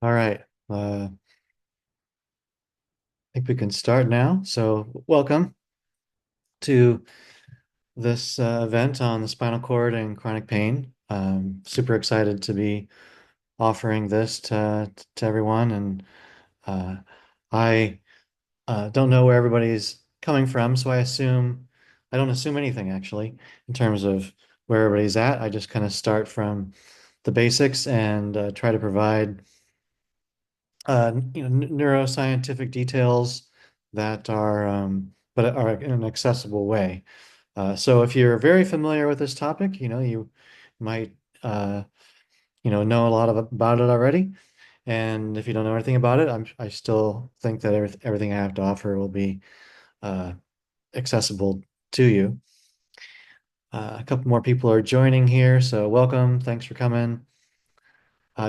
All right. I think we can start now. So, welcome to this event on the spinal cord and chronic pain. Super excited to be offering this to everyone. And uh, I don't know where everybody's coming from, so I don't assume anything actually in terms of where everybody's at. I just kind of start from the basics and try to provide neuroscientific details that are, but are in an accessible way. So if you're very familiar with this topic, you might, uh, know a lot about it already. And if you don't know anything about it, I still think that everything I have to offer will be uh, accessible to you. A couple more people are joining here, so welcome. Thanks for coming.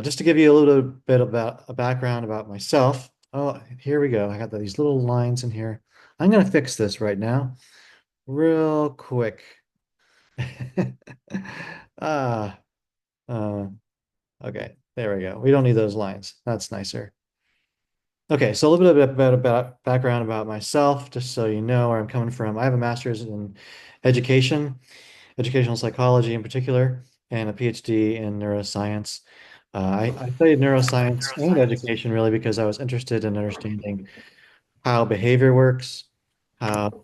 Just to give you a little bit about a background about myself. Oh, here we go. I got these little lines in here. I'm going to fix this right now, real quick. Ah, uh, okay. There we go. We don't need those lines. That's nicer. Okay, so a little bit about background about myself, just so you know where I'm coming from. I have a master's in education, educational psychology in particular, and a PhD in neuroscience. I studied neuroscience and education really because I was interested in understanding how behavior works, how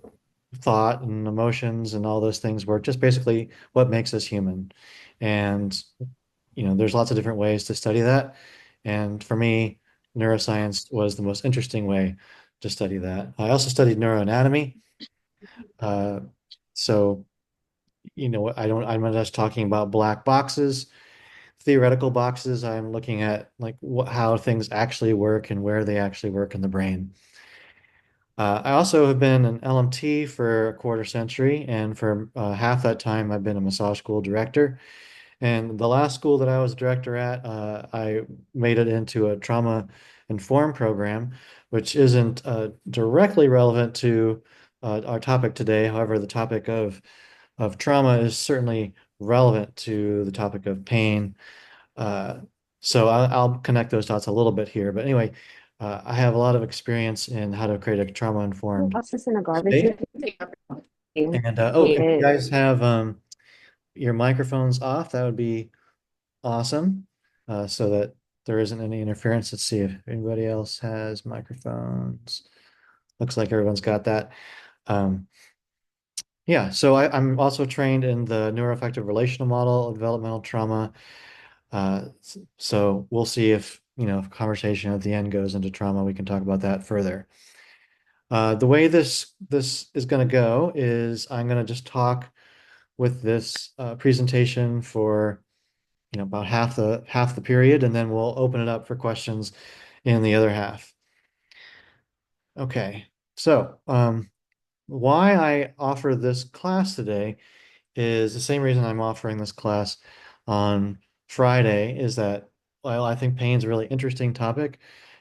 thought and emotions and all those things work, just basically what makes us human. And, there's lots of different ways to study that. And for me, neuroscience was the most interesting way to study that. I also studied neuroanatomy. Uh, so, I'm not just talking about black boxes, theoretical boxes. I'm looking at like how things actually work and where they actually work in the brain. I also have been an LMT for a quarter century, and for half that time, I've been a massage school director. And the last school that I was director at, I made it into a trauma informed program, which isn't directly relevant to our topic today. However, the topic of trauma is certainly relevant to the topic of pain. Uh, so I'll connect those dots a little bit here. But anyway, I have a lot of experience in how to create a trauma-informed What's this in the garbage? state. And if you Yes. guys have your microphones off, that would be awesome, so that there isn't any interference. Let's see if anybody else has microphones. Looks like everyone's got that. Um, yeah, so I'm also trained in the neuroaffective relational model of developmental trauma. So we'll see if conversation at the end goes into trauma, we can talk about that further. The way this is going to go is I'm going to just talk with this presentation for about half the period, and then we'll open it up for questions in the other half. Okay, so why I offer this class today is the same reason I'm offering this class on Friday, is that, well, I think pain's a really interesting topic,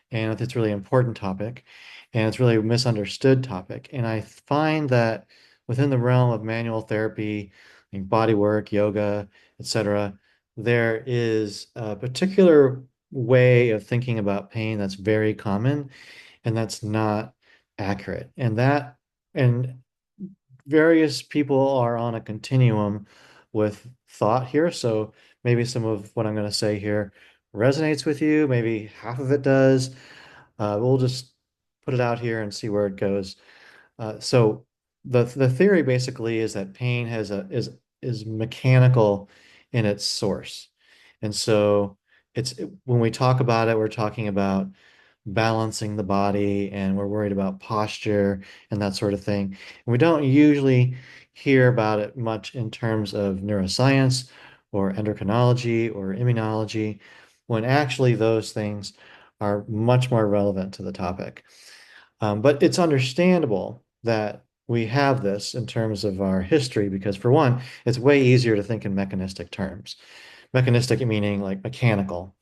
and it's a really important topic, and it's really a misunderstood topic. And I find that within the realm of manual therapy, like body work, yoga, etc., there is a particular way of thinking about pain that's very common, and that's not accurate. And various people are on a continuum with thought here. So maybe some of what I'm going to say here resonates with you. Maybe half of it does. We'll just put it out here and see where it goes. So the theory basically is that pain is mechanical in its source. And so when we talk about it, we're talking about balancing the body, and we're worried about posture and that sort of thing. And we don't usually hear about it much in terms of neuroscience or endocrinology or immunology, when actually those things are much more relevant to the topic. But it's understandable that we have this in terms of our history because, for one, it's way easier to think in mechanistic terms. Mechanistic meaning like mechanical.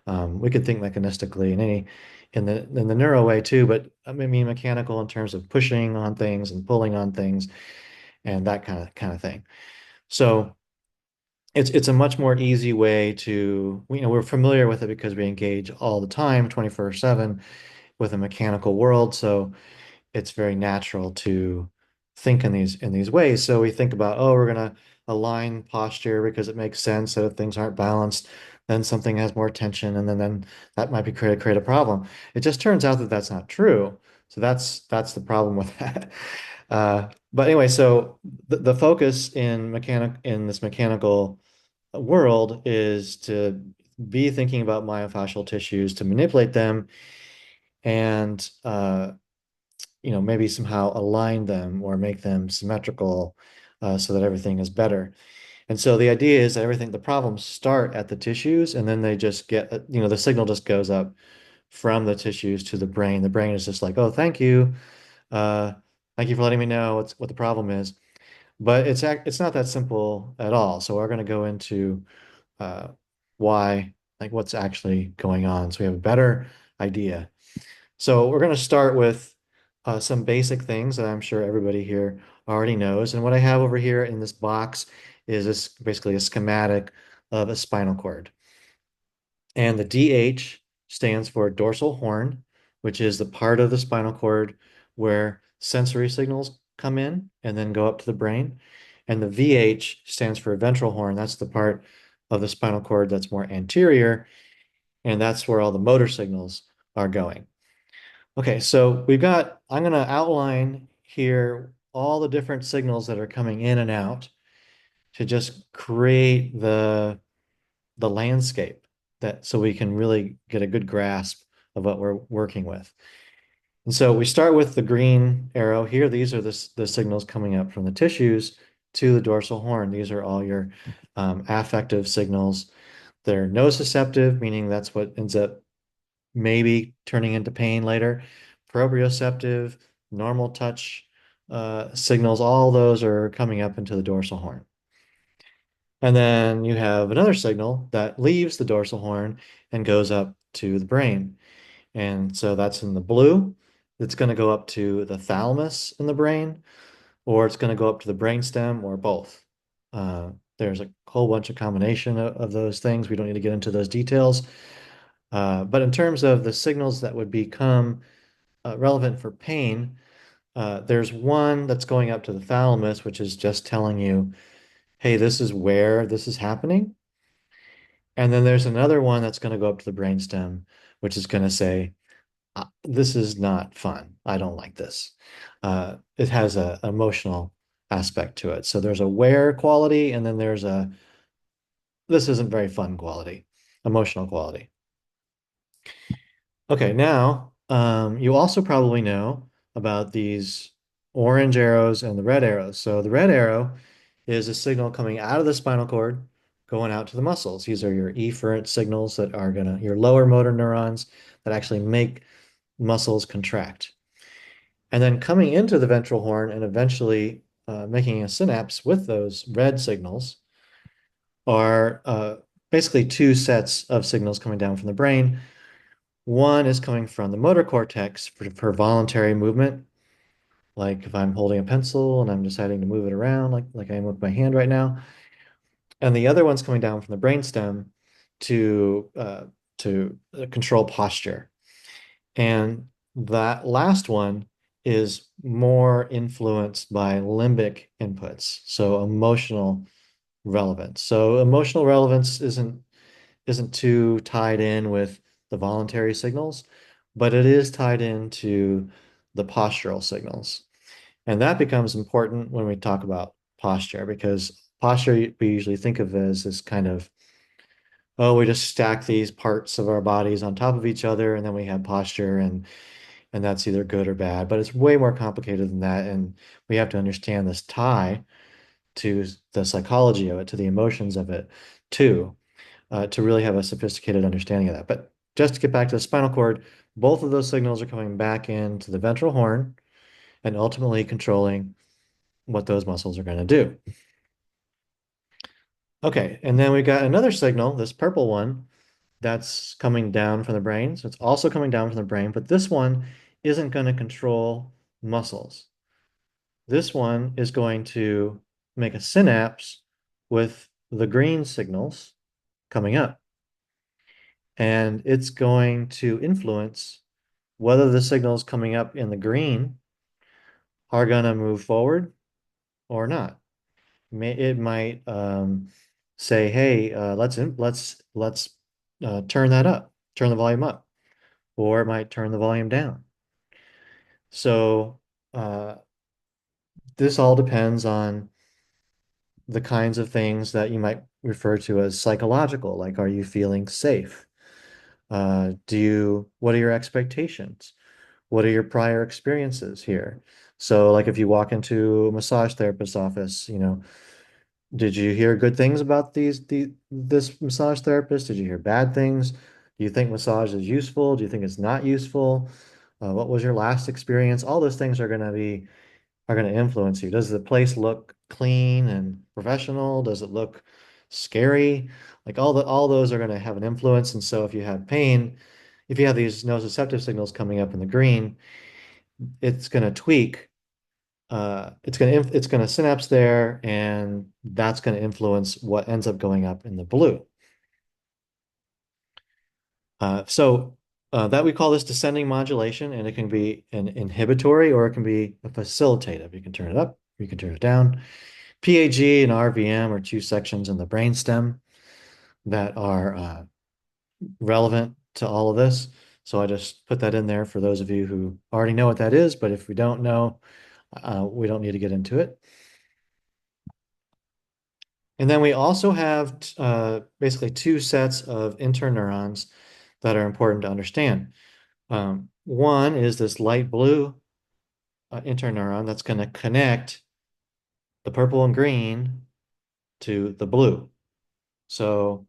We could think mechanistically in the neuro way too, but I mean mechanical in terms of pushing on things and pulling on things and that kind of thing. So it's a much more easy way to, we're familiar with it because we engage all the time, 24/7 with a mechanical world. So it's very natural to think in these ways. So we think about, oh, we're gonna align posture because it makes sense that if things aren't balanced, then something has more tension, and then that might be create a problem. It just turns out that that's not true. So that's the problem with that. But anyway, so the focus in this mechanical world is to be thinking about myofascial tissues to manipulate them and maybe somehow align them or make them symmetrical so that everything is better. And so the idea is that the problems start at the tissues and then they just get, the signal just goes up from the tissues to the brain. The brain is just like, oh, thank you. Uh, Thank you for letting me know what the problem is. But it's not that simple at all. So we're going to go into uh, why, like what's actually going on. So we have a better idea. So we're going to start with some basic things that I'm sure everybody here already knows. And what I have over here in this box is basically a schematic of a spinal cord. And the DH stands for dorsal horn, which is the part of the spinal cord where sensory signals come in and then go up to the brain. And the VH stands for ventral horn. That's the part of the spinal cord that's more anterior, and that's where all the motor signals are going. Okay, so I'm going to outline here all the different signals that are coming in and out to just create the landscape so we can really get a good grasp of what we're working with. And so we start with the green arrow here. These are the signals coming up from the tissues to the dorsal horn. These are all your affective signals. They're nociceptive, meaning that's what ends up maybe turning into pain later. Proprioceptive, normal touch signals, all those are coming up into the dorsal horn. And then you have another signal that leaves the dorsal horn and goes up to the brain. And so that's in the blue. It's going to go up to the thalamus in the brain, or it's going to go up to the brainstem, or both. There's a whole bunch of combination of those things. We don't need to get into those details. But in terms of the signals that would become relevant for pain, there's one that's going up to the thalamus, which is just telling you, hey, this is where this is happening. And then there's another one that's going to go up to the brainstem, which is going to say, this is not fun. I don't like this. It has an emotional aspect to it. So there's a where quality, and then there's this isn't very fun quality, emotional quality. Okay, now you also probably know about these orange arrows and the red arrows. So the red arrow is a signal coming out of the spinal cord, going out to the muscles. These are your efferent signals that are your lower motor neurons that actually make muscles contract. And then coming into the ventral horn and eventually making a synapse with those red signals are basically two sets of signals coming down from the brain. One is coming from the motor cortex for voluntary movement, like if I'm holding a pencil and I'm deciding to move it around, like I am with my hand right now. And the other one's coming down from the brainstem to control posture. And that last one is more influenced by limbic inputs, so emotional relevance. So emotional relevance isn't too tied in with the voluntary signals, but it is tied into the postural signals. And that becomes important when we talk about posture, because posture we usually think of as this kind of, oh, we just stack these parts of our bodies on top of each other and then we have posture, and that's either good or bad. But it's way more complicated than that. And we have to understand this tie to the psychology of it, to the emotions of it, too, to really have a sophisticated understanding of that. But just to get back to the spinal cord, both of those signals are coming back into the ventral horn and ultimately controlling what those muscles are going to do. Okay, and then we got another signal, this purple one, that's coming down from the brain. So it's also coming down from the brain, but this one isn't going to control muscles. This one is going to make a synapse with the green signals coming up. And it's going to influence whether the signals coming up in the green are going to move forward or not. It might say, "Hey, let's turn that up, turn the volume up," or it might turn the volume down. So uh, this all depends on the kinds of things that you might refer to as psychological, like are you feeling safe? What are your expectations? What are your prior experiences here? So, like if you walk into a massage therapist's office, did you hear good things about this massage therapist? Did you hear bad things? Do you think massage is useful? Do you think it's not useful? What was your last experience? All those things are going to influence you. Does the place look clean and professional? Does it look scary? Like all those are going to have an influence. And so if you have pain, if you have these nociceptive signals coming up in the green, it's going to tweak. It's going to synapse there, and that's going to influence what ends up going up in the blue. That we call this descending modulation, and it can be an inhibitory or it can be a facilitative. You can turn it up, you can turn it down. PAG and RVM are two sections in the brainstem that are relevant to all of this. So I just put that in there for those of you who already know what that is, but if we don't know, we don't need to get into it. And then we also have basically two sets of interneurons that are important to understand. One is this light blue interneuron that's going to connect the purple and green to the blue. So,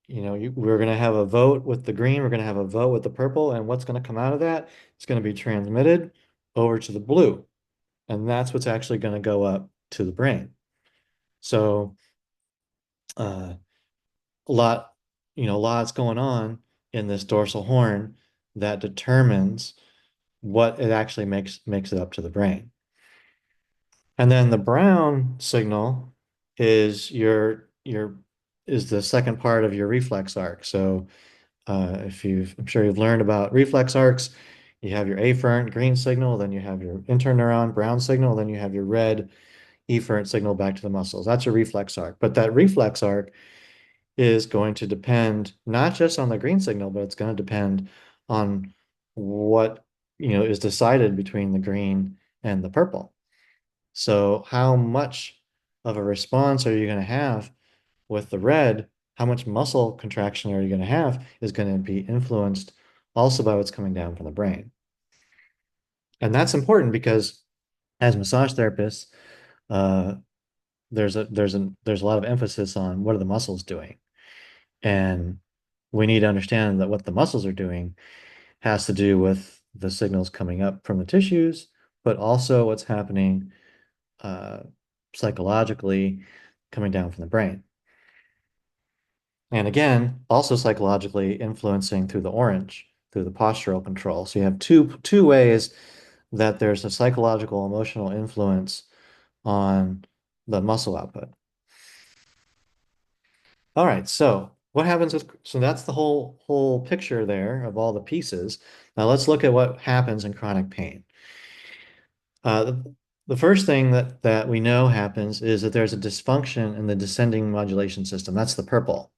we're going to have a vote with the green, we're going to have a vote with the purple, and what's going to come out of that? It's going to be transmitted over to the blue. And that's what's actually going to go up to the brain. So, uh, a lot, lots going on in this dorsal horn that determines what it actually makes it up to the brain. And then the brown signal is your is the second part of your reflex arc. So I'm sure you've learned about reflex arcs. You have your afferent green signal, then you have your interneuron brown signal, then you have your red efferent signal back to the muscles. That's a reflex arc. But that reflex arc is going to depend not just on the green signal, but it's going to depend on what, is decided between the green and the purple. So how much of a response are you going to have with the red? How much muscle contraction are you going to have is going to be influenced also by what's coming down from the brain. And that's important because as massage therapists, uh, there's a lot of emphasis on what are the muscles doing. And we need to understand that what the muscles are doing has to do with the signals coming up from the tissues, but also what's happening uh, psychologically coming down from the brain. And again, also psychologically influencing through the orange, through the postural control. So you have two ways that there's a psychological emotional influence on the muscle output. All right, so what happens so that's the whole picture there of all the pieces. Now let's look at what happens in chronic pain. The first thing that we know happens is that there's a dysfunction in the descending modulation system. That's the purple.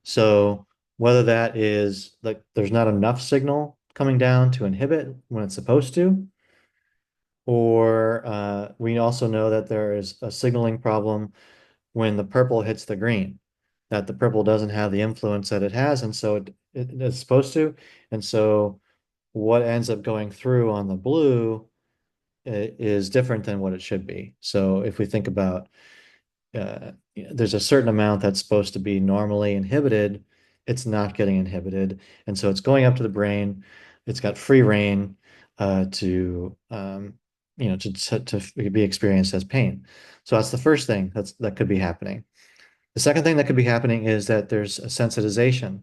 So whether that is like there's not enough signal coming down to inhibit when it's supposed to, or we also know that there is a signaling problem when the purple hits the green, that the purple doesn't have the influence that it has, and so it's supposed to. And so what ends up going through on the blue is different than what it should be. So if we think about there's a certain amount that's supposed to be normally inhibited, it's not getting inhibited. And so it's going up to the brain. It's got free rein to be experienced as pain. So that's the first thing that could be happening. The second thing that could be happening is that there's a sensitization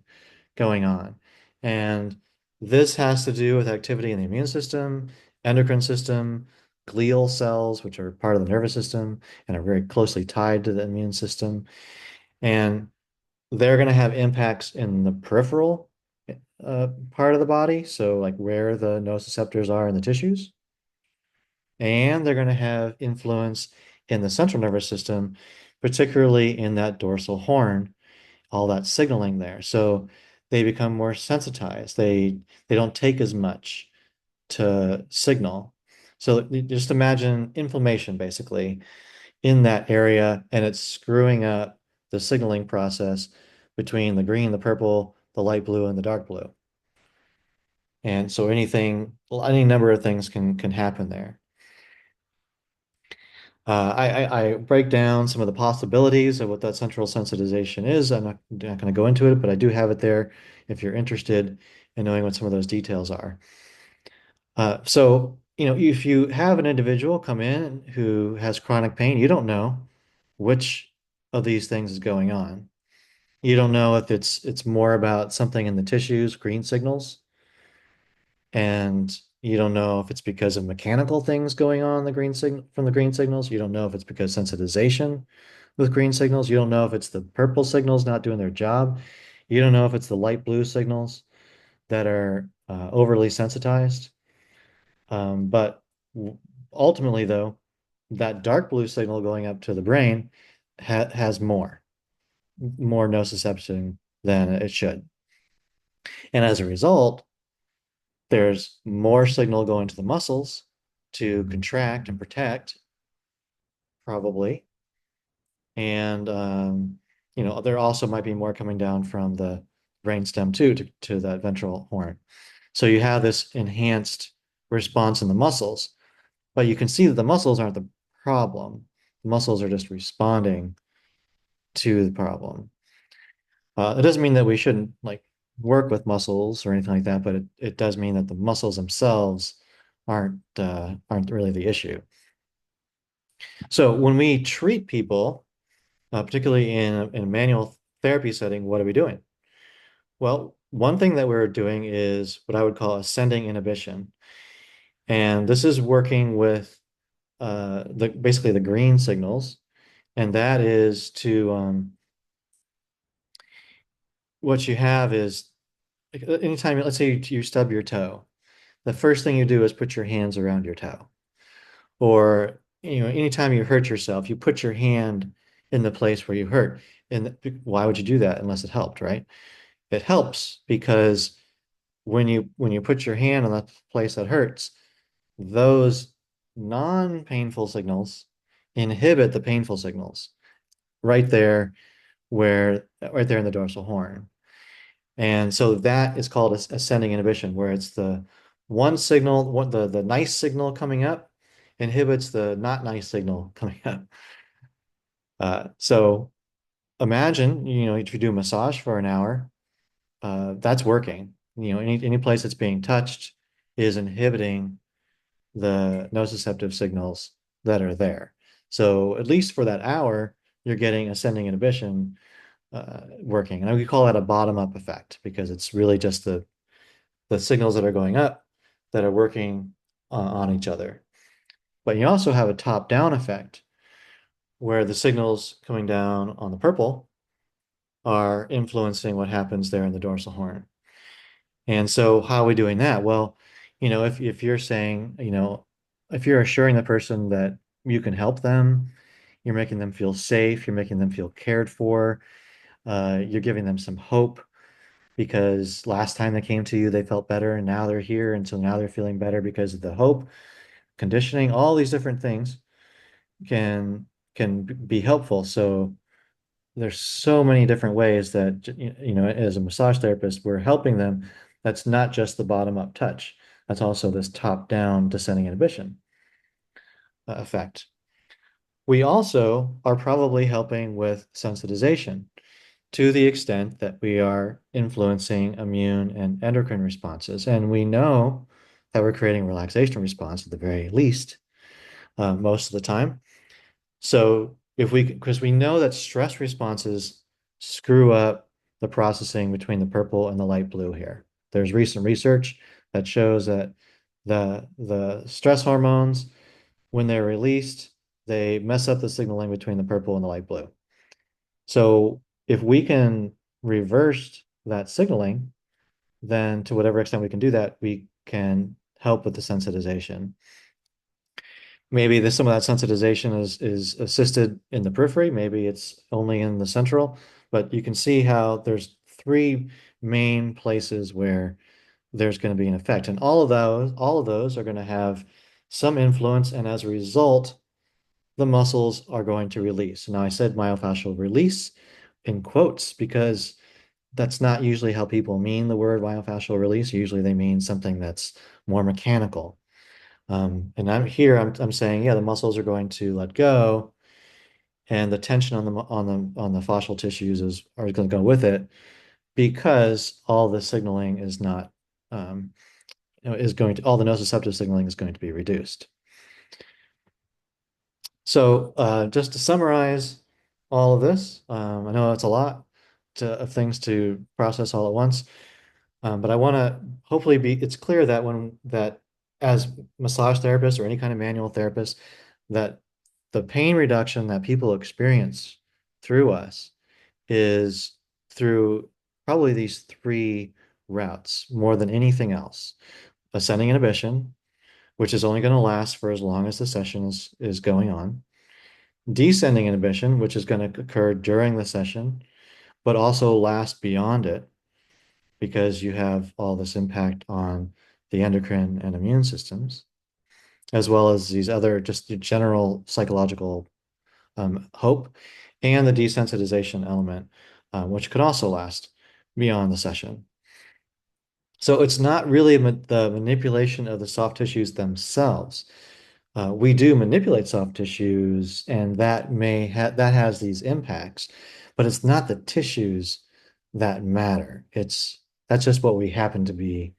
going on. And this has to do with activity in the immune system, endocrine system, glial cells, which are part of the nervous system and are very closely tied to the immune system. And they're going to have impacts in the peripheral part of the body, so like where the nociceptors are in the tissues. And they're going to have influence in the central nervous system, particularly in that dorsal horn, all that signaling there. So they become more sensitized. They don't take as much to signal. So just imagine inflammation basically in that area, and it's screwing up the signaling process between the green, the purple, the light blue, and the dark blue. And so any number of things can happen there. I break down some of the possibilities of what that central sensitization is. I'm not going to go into it, but I do have it there if you're interested in knowing what some of those details are. If you have an individual come in who has chronic pain, you don't know which of these things is going on. You don't know if it's more about something in the tissues, green signals, and you don't know if it's because of mechanical things going on the green signal from the green signals. You don't know if it's because sensitization with green signals. You don't know if it's the purple signals not doing their job. You don't know if it's the light blue signals that are overly sensitized. But ultimately, though, that dark blue signal going up to the brain has more nociception than it should. And as a result, there's more signal going to the muscles to contract and protect, probably. And there also might be more coming down from the brainstem too to that ventral horn. So you have this enhanced response in the muscles, but you can see that the muscles aren't the problem. The muscles are just responding to the problem. It doesn't mean that we shouldn't like work with muscles or anything like that, but it does mean that the muscles themselves aren't really the issue. So when we treat people, particularly in a manual therapy setting, what are we doing? Well, one thing that we're doing is what I would call ascending inhibition. And this is working with basically the green signals. And that is to what you have is anytime, let's say you stub your toe, the first thing you do is put your hands around your toe. Or, anytime you hurt yourself, you put your hand in the place where you hurt. And why would you do that unless it helped, right? It helps because when you put your hand on the place that hurts, those non-painful signals inhibit the painful signals right there right there in the dorsal horn. And so that is called ascending inhibition, where it's the one signal, the nice signal coming up inhibits the not nice signal coming up. So imagine, if you do a massage for an hour, that's working. Any place that's being touched is inhibiting the nociceptive signals that are there. So at least for that hour, you're getting ascending inhibition working. And we call that a bottom-up effect because it's really just the signals that are going up that are working on each other. But you also have a top-down effect where the signals coming down on the purple are influencing what happens there in the dorsal horn. And so how are we doing that? Well, if you're saying, if you're assuring the person that you can help them, you're making them feel safe, you're making them feel cared for, you're giving them some hope because last time they came to you, they felt better and now they're here. And so now they're feeling better because of the hope, conditioning, all these different things can be helpful. So there's so many different ways that, as a massage therapist, we're helping them. That's not just the bottom up touch. That's also this top down descending inhibition effect. We also are probably helping with sensitization to the extent that we are influencing immune and endocrine responses. And we know that we're creating a relaxation response at the very least, most of the time. So because we know that stress responses screw up the processing between the purple and the light blue here. There's recent research that shows that the stress hormones when they're released, they mess up the signaling between the purple and the light blue. So if we can reverse that signaling, then to whatever extent we can do that, we can help with the sensitization. Maybe some of that sensitization is assisted in the periphery, maybe it's only in the central, but you can see how there's three main places where there's going to be an effect. And all of those are going to have some influence, and as a result, the muscles are going to release. Now, I said myofascial release in quotes because that's not usually how people mean the word myofascial release. Usually they mean something that's more mechanical. And I'm saying, yeah, the muscles are going to let go, and the tension on the fascial tissues are going to go with it because all the signaling is not is going to all the nociceptive signaling is going to be reduced. So just to summarize all of this, I know it's a lot of things to process all at once, but I want to hopefully it's clear that that as massage therapists or any kind of manual therapist, that the pain reduction that people experience through us is through probably these three routes more than anything else. Ascending inhibition, which is only going to last for as long as the session is going on. Descending inhibition, which is going to occur during the session, but also last beyond it because you have all this impact on the endocrine and immune systems, as well as these other just general psychological hope, and the desensitization element, which could also last beyond the session. So it's not really the manipulation of the soft tissues themselves. We do manipulate soft tissues, and that has these impacts, but it's not the tissues that matter. That's just what we happen to be,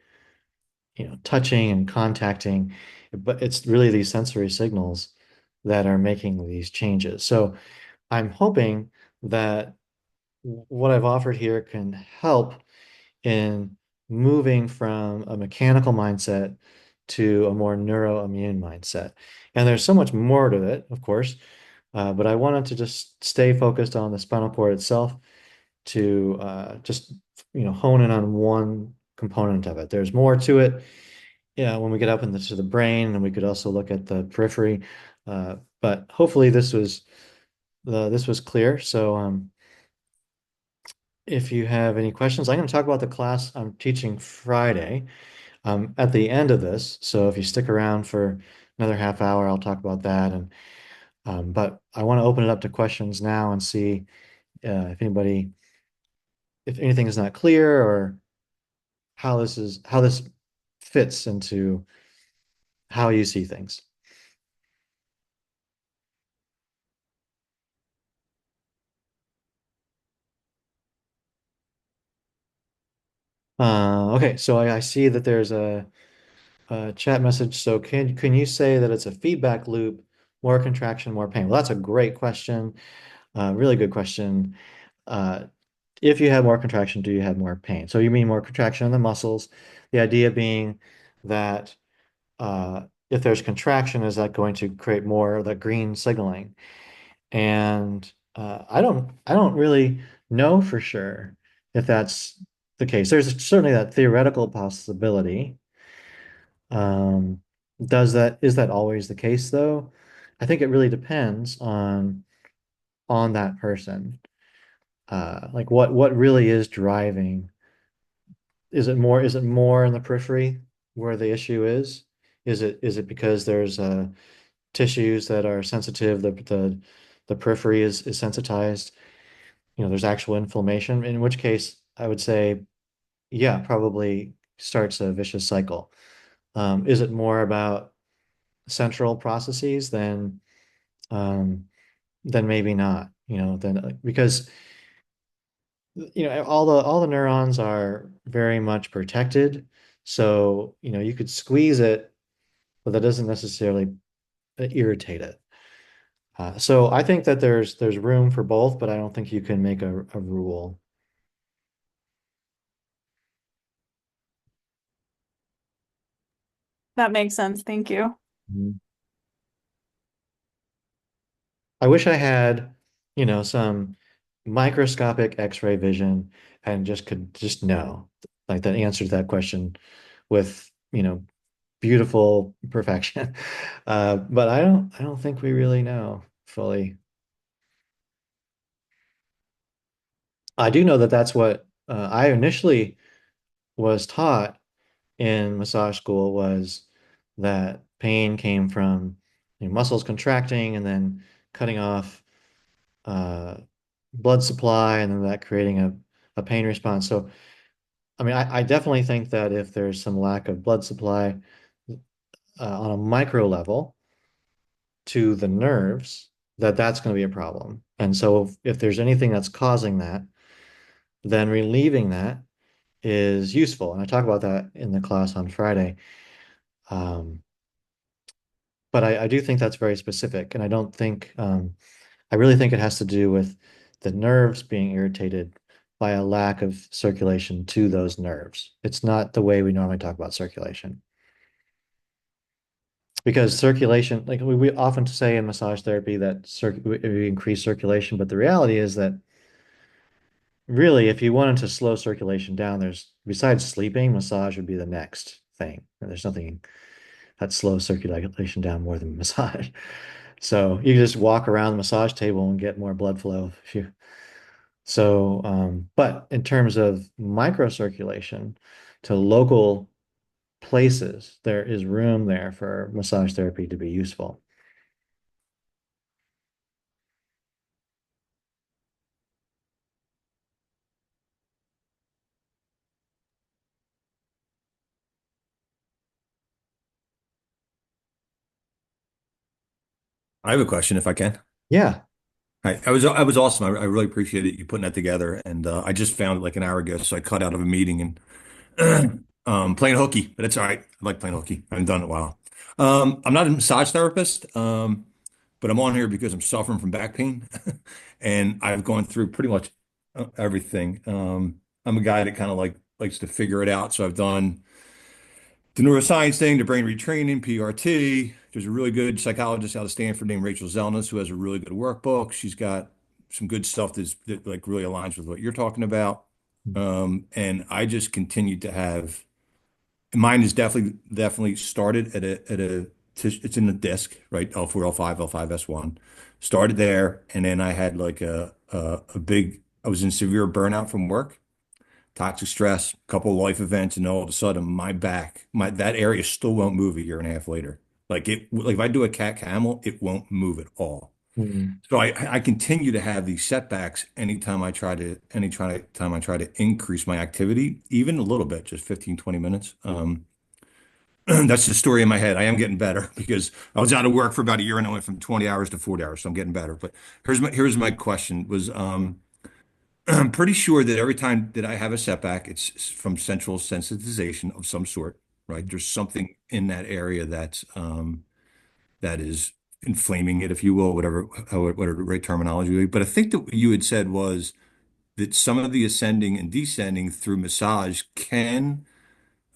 touching and contacting, but it's really these sensory signals that are making these changes. So I'm hoping that what I've offered here can help in moving from a mechanical mindset to a more neuroimmune mindset. And there's so much more to it, of course, but I wanted to just stay focused on the spinal cord itself to just hone in on one component of it. There's more to it. Yeah, when we get up into the brain, and we could also look at the periphery. But hopefully this was clear. So if you have any questions, I'm going to talk about the class I'm teaching Friday at the end of this. So if you stick around for another half hour, I'll talk about that. And but I want to open it up to questions now and see if anything is not clear, or how this fits into how you see things. Okay, so I see that there's a chat message. So can you say that it's a feedback loop, more contraction, more pain? Well, that's a great question. Really good question. Uh, if you have more contraction, do you have more pain? So you mean more contraction in the muscles. The idea being that if there's contraction, is that going to create more of the green signaling? And I don't really know for sure if that's the case. There's certainly that theoretical possibility. Um, is that always the case though? I think it really depends on that person. Like what really is driving? Is it more in the periphery where the issue is? Is it because there's tissues that are sensitive, the periphery is sensitized, there's actual inflammation, in which case I would say, yeah, probably starts a vicious cycle. Is it more about central processes um, then maybe not, then because all the neurons are very much protected. So, you could squeeze it, but that doesn't necessarily irritate it. So I think that there's room for both, but I don't think you can make a rule. That makes sense. Thank you. Mhm. I wish I had, some microscopic X-ray vision and just could just know, like that answers that question with, beautiful perfection. But I don't think we really know fully. I do know that that's what I initially was taught in massage school was that pain came from muscles contracting and then cutting off uh, blood supply and then that creating a pain response. So, I mean, I definitely think that if there's some lack of blood supply on a micro level to the nerves, that's going to be a problem. And so if there's anything that's causing that, then relieving that is useful. And I talk about that in the class on Friday. Um, but I do think that's very specific. And I don't think, I really think it has to do with the nerves being irritated by a lack of circulation to those nerves. It's not the way we normally talk about circulation. Because circulation, like we often say in massage therapy that we increase circulation, but the reality is that really, if you wanted to slow circulation down, there's besides sleeping, massage would be the next thing. And there's nothing that slows circulation down more than massage. So you can just walk around the massage table and get more blood flow if you but in terms of microcirculation to local places, there is room there for massage therapy to be useful. I have a question if I can. Yeah. Hi, I was awesome. I really appreciated you putting that together, and I just found it like an hour ago, so I cut out of a meeting and playing hooky, but it's all right. I like playing hooky. I haven't done it in a while. I'm not a massage therapist, but I'm on here because I'm suffering from back pain, and I've gone through pretty much everything. I'm a guy that kind of likes to figure it out, so I've done the neuroscience thing, the brain retraining, PRT. There's a really good psychologist out of Stanford named Rachel Zelnis who has a really good workbook. She's got some good stuff that like really aligns with what you're talking about. And I just continued to have mine is definitely started at a it's in the disc, right? L4, L5, L5S1. Started there, and then I had like a big I was in severe burnout from work, toxic stress, a couple of life events, and all of a sudden my back, my that area still won't move a year and a half later. Like if I do a cat camel, it won't move at all. Mhm. So I continue to have these setbacks anytime I try to increase my activity, even a little bit, just 15, 20 minutes. That's the story in my head. I am getting better because I was out of work for about a year and I went from 20 hours to 40 hours. So I'm getting better. But here's my question was I'm pretty sure that every time that I have a setback, it's from central sensitization of some sort, right? There's something in that area that is inflaming it, if you will, whatever the right terminology would be. But I think that what you had said was that some of the ascending and descending through massage can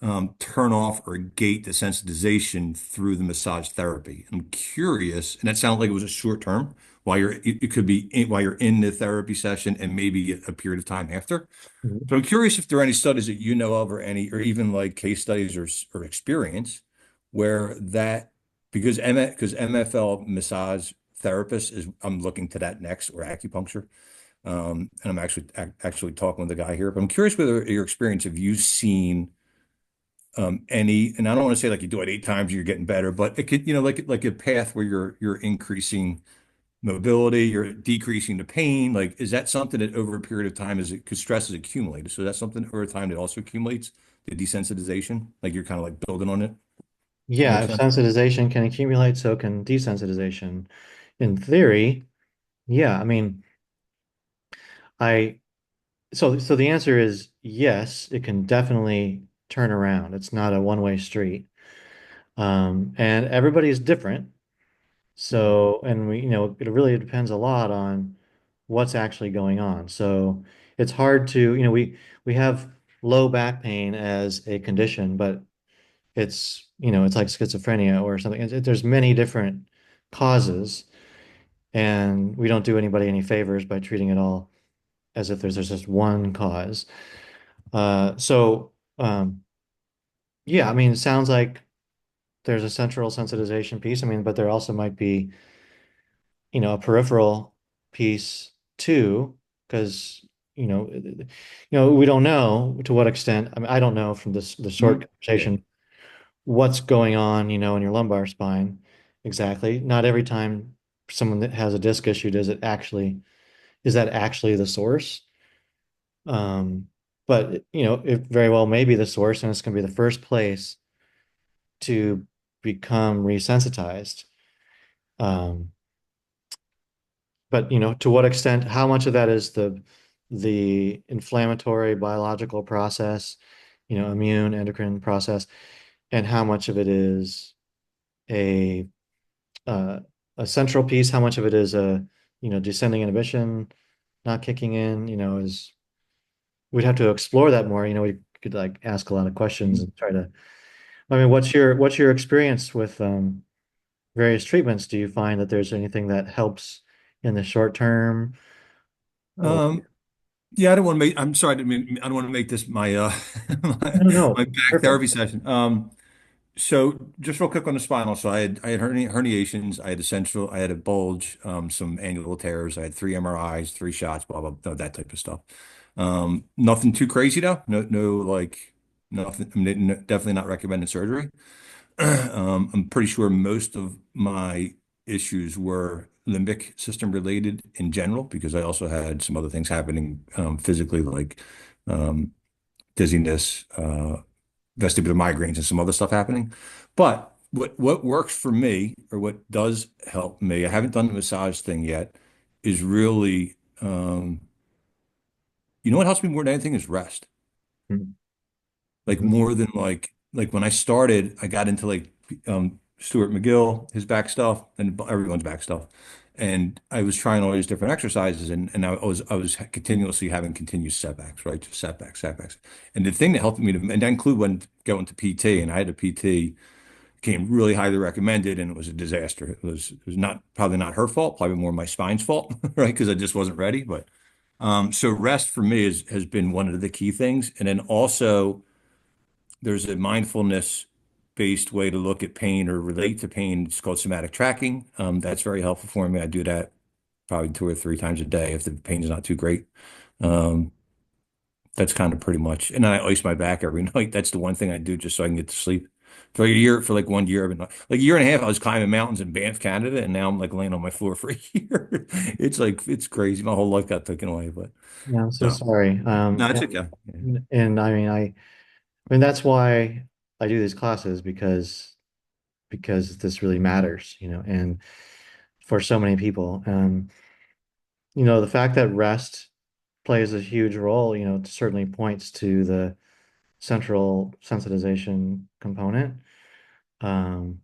turn off or gate the sensitization through the massage therapy. I'm curious, and that sounded like it was a short term while it could be while you're in the therapy session and maybe a period of time after. Mhm. So I'm curious if there are any studies that you know of or even like case studies or experience where that because MFL massage therapist is I'm looking to that next or acupuncture. And I'm actually talking with a guy here, but I'm curious whether your experience, have you seen any, and I don't want to say like you do it 8 times, you're getting better, but it could, like a path where you're increasing mobility, you're decreasing the pain. Like, is that something that over a period of time is it because stress is accumulated? So that's something over time that also accumulates the desensitization, like you're kind of like building on it. Does that Yeah, make if sense? sensitization can accumulate, so can desensitization. In theory, yeah. I mean, I so the answer is yes, it can definitely turn around. It's not a one-way street. And everybody is different. So, and it really depends a lot on what's actually going on. So it's hard to, we have low back pain as a condition, but it's like schizophrenia or something. There's many different causes. And we don't do anybody any favors by treating it all as if there's just one cause. So, yeah, I mean, it sounds like there's a central sensitization piece. I mean, but there also might be, a peripheral piece too, because, we don't know to what extent. I mean, I don't know from the short Mhm. Yeah. conversation what's going on, in your lumbar spine exactly. Not every time someone that has a disc issue is that actually the source? Um, but it very well may be the source, and it's going to be the first place to become resensitized. Um, but to what extent, how much of that is the inflammatory biological process, immune endocrine process, and how much of it is a uh, a central piece, how much of it is a descending inhibition not kicking in, is we'd have to explore that more. We could like ask a lot of questions and try to. I mean, what's your experience with various treatments? Do you find that there's anything that helps in the short term? Or Um, yeah, I don't want to make, I'm sorry, I don't want to make this my I don't my know. back Perfect. therapy session. So just real quick on the spinal. So I had herniations, I had essential, I had a bulge, some annual tears, I had three MRIs, three shots, blah blah, blah, that type of stuff. Nothing too crazy though. No like nothing. Definitely not recommended surgery. I'm pretty sure most of my issues were limbic system related in general because I also had some other things happening physically, like um, dizziness, vestibular migraines, and some other stuff happening. But what works for me, or what does help me, I haven't done the massage thing yet, is really, what helps me more than anything is rest. Like Mm-hmm. more than like when I started, I got into like Stuart McGill, his back stuff, and everyone's back stuff. And I was trying all these different exercises, and I was continuously having continuous setbacks, right? Just setbacks, setbacks. And the thing that helped me to, and that include when going to PT, and I had a PT, came really highly recommended, and it was a disaster. It was not probably not her fault, probably more my spine's fault, right? Because I just wasn't ready. But so rest for me has been one of the key things, and then also there's a mindfulness based way to look at pain or relate to pain. It's called somatic tracking. That's very helpful for me. I do that probably two or three times a day if the pain is not too great. Um, that's kind of pretty much. And then I ice my back every night. That's the one thing I do just so I can get to sleep. For like 1 year, I've been like a year and a half, I was climbing mountains in Banff, Canada, and now I'm like laying on my floor for a year. It's crazy. My whole life got taken away, but Yeah, I'm so no, sorry. no, it's okay. Yeah. And I mean that's why I do these classes because this really matters, and for so many people. The fact that rest plays a huge role, it certainly points to the central sensitization component. Um,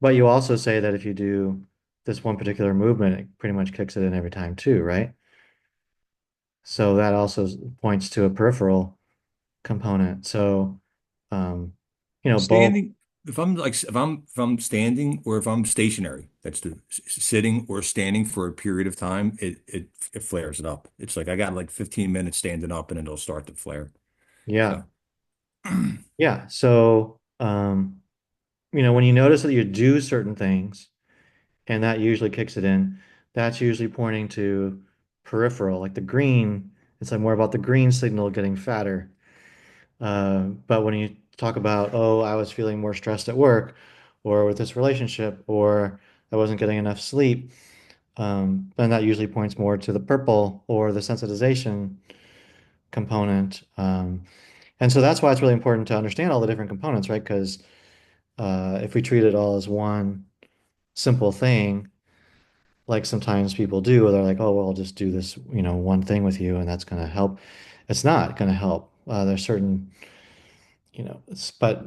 but you also say that if you do this one particular movement, it pretty much kicks it in every time too, right? So that also points to a peripheral component. So, um, both, Standing, if I'm standing or if I'm stationary, that's the sitting or standing for a period of time, it flares it up. It's like I got like 15 minutes standing up and it'll start to flare. yeah, So yeah. So, when you notice that you do certain things, and that usually kicks it in, that's usually pointing to peripheral, like the green. It's like more about the green signal getting fatter. But when you talk about, oh, I was feeling more stressed at work or with this relationship, or I wasn't getting enough sleep, then that usually points more to the purple or the sensitization component. And so that's why it's really important to understand all the different components, right? Because if we treat it all as one simple thing, like sometimes people do, where they're like, oh, well, I'll just do this, one thing with you, and that's going to help. It's not going to help. There's certain but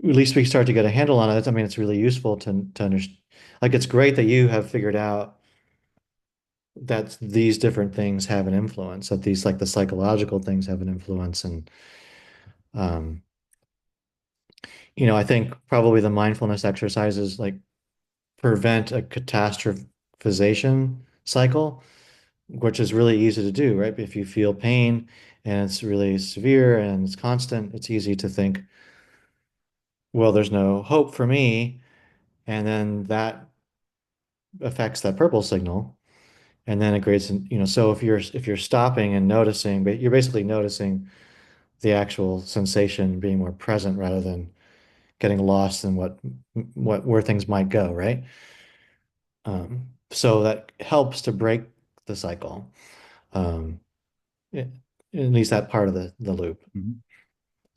at least we start to get a handle on it. I mean, it's really useful to understand. Like, it's great that you have figured out that these different things have an influence, that these, like the psychological things have an influence. And, um, I think probably the mindfulness exercises like prevent a catastrophization. cycle, which is really easy to do, right? If you feel pain and it's really severe and it's constant, it's easy to think, well, there's no hope for me. And then that affects that purple signal. And then it creates, so if you're stopping and noticing, but you're basically noticing the actual sensation being more present rather than getting lost in what where things might go, right? So that helps to break the cycle. Um, at least that part of the loop. Mhm.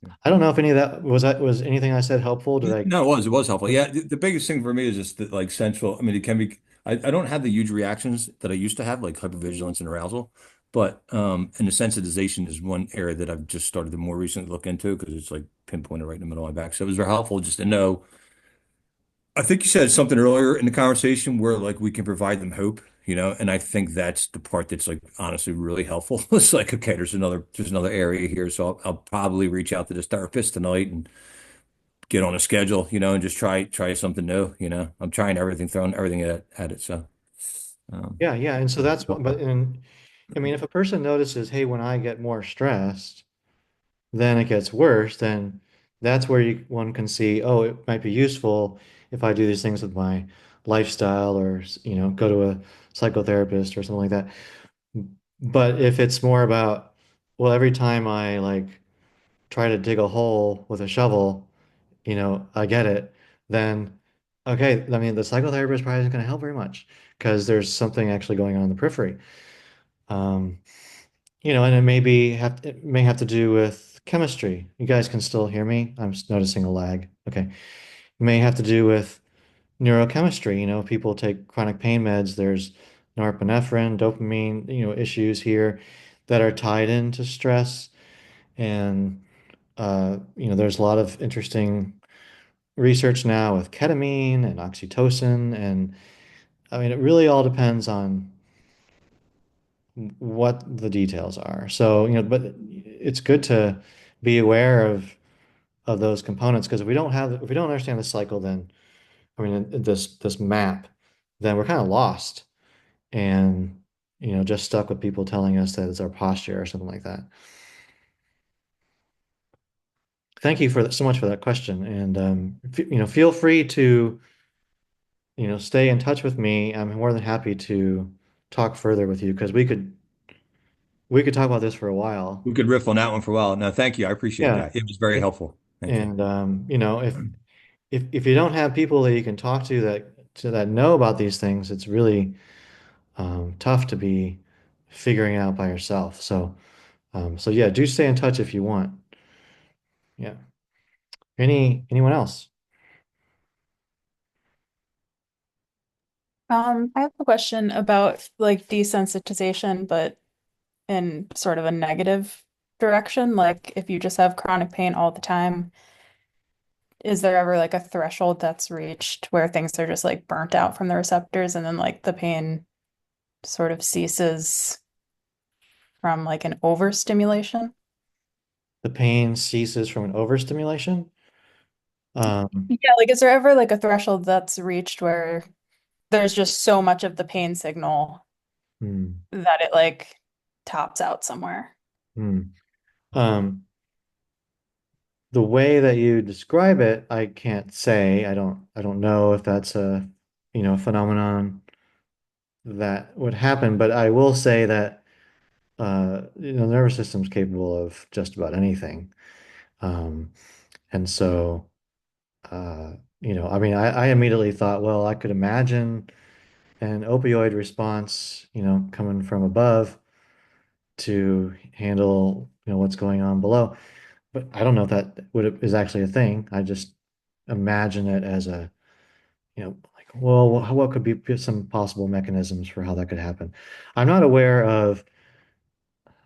Yeah. I don't know if any of that was anything I said helpful. Did I? No, it was helpful. Yeah, the biggest thing for me is just that like central. I mean, it can be. I don't have the huge reactions that I used to have, like hypervigilance and arousal, but and the sensitization is one area that I've just started to more recently look into because it's like pinpointed right in the middle of my back. So it was very helpful just to know. I think you said something earlier in the conversation where like we can provide them hope, and I think that's the part that's like honestly really helpful. It's like, okay, there's another area here, so I'll probably reach out to this therapist tonight and get on a schedule, and just try something new. I'm trying everything, throwing everything at it. So, um, Yeah, yeah. And so that's what, helpful. but I mean, if a person notices, hey, when I get more stressed, then it gets worse, then that's where one can see, oh, it might be useful if I do these things with my lifestyle or, go to a psychotherapist or something like that. But if it's more about, well, every time I like try to dig a hole with a shovel, I get it, then okay, I mean, the psychotherapist probably isn't going to help very much because there's something actually going on in the periphery. Um, and it may have to do with chemistry. You guys can still hear me? I'm just noticing a lag. Okay. It may have to do with neurochemistry. People take chronic pain meds. There's norepinephrine, dopamine, issues here that are tied into stress. And, there's a lot of interesting research now with ketamine and oxytocin. And I mean, it really all depends on what the details are. So, but it's good to be aware of those components because if we don't understand the cycle, then I mean this map, then we're kind of lost and just stuck with people telling us that it's our posture or something like that. Thank you so much for that question, and feel free to stay in touch with me. I'm more than happy to talk further with you because we could talk about this for a while. We could riff on that one for a while. No, thank you. I appreciate Yeah. that. It was very helpful. Thank you. And if you don't have people that you can talk to that know about these things, it's really tough to be figuring out by yourself. So yeah, do stay in touch if you want. Yeah. Anyone else? I have a question about like desensitization, but in sort of a negative direction. Like if you just have chronic pain all the time, is there ever like a threshold that's reached where things are just like burnt out from the receptors and then like the pain sort of ceases from like an overstimulation? The pain ceases from an overstimulation. Um, Yeah, like is there ever like a threshold that's reached where there's just so much of the pain signal hmm, that it like tops out somewhere? hmm. Um, the way that you describe it, I can't say. I don't know if that's a, phenomenon that would happen, but I will say that the nervous system's capable of just about anything. Um, and so, I mean, I immediately thought, well, I could imagine an opioid response, coming from above to handle, what's going on below. But I don't know if that is actually a thing. I just imagine it as a, like, well, what could be some possible mechanisms for how that could happen? I'm not aware of,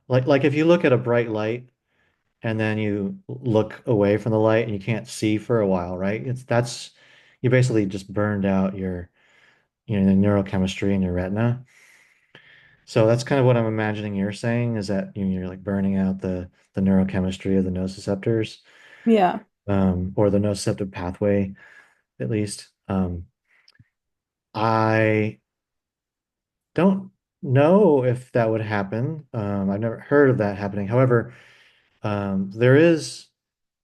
like if you look at a bright light and then you look away from the light and you can't see for a while, right? You basically just burned out your, the neurochemistry in your retina. So that's kind of what I'm imagining you're saying is that you're like burning out the neurochemistry of the nociceptors, Yeah. or the nociceptive pathway at least. I don't. know if that would happen. I've never heard of that happening. However, there is,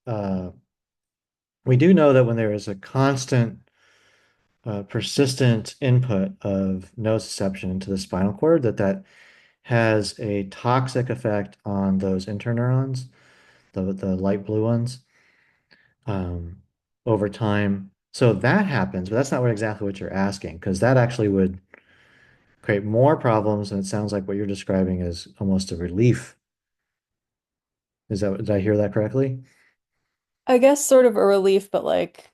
uh, we do know that when there is a constant, persistent input of nociception into the spinal cord, that has a toxic effect on those interneurons, the light blue ones, um, over time. So that happens, but that's not exactly what you're asking, because that actually would create more problems. And it sounds like what you're describing is almost a relief. Did I hear that correctly? I guess sort of a relief, but like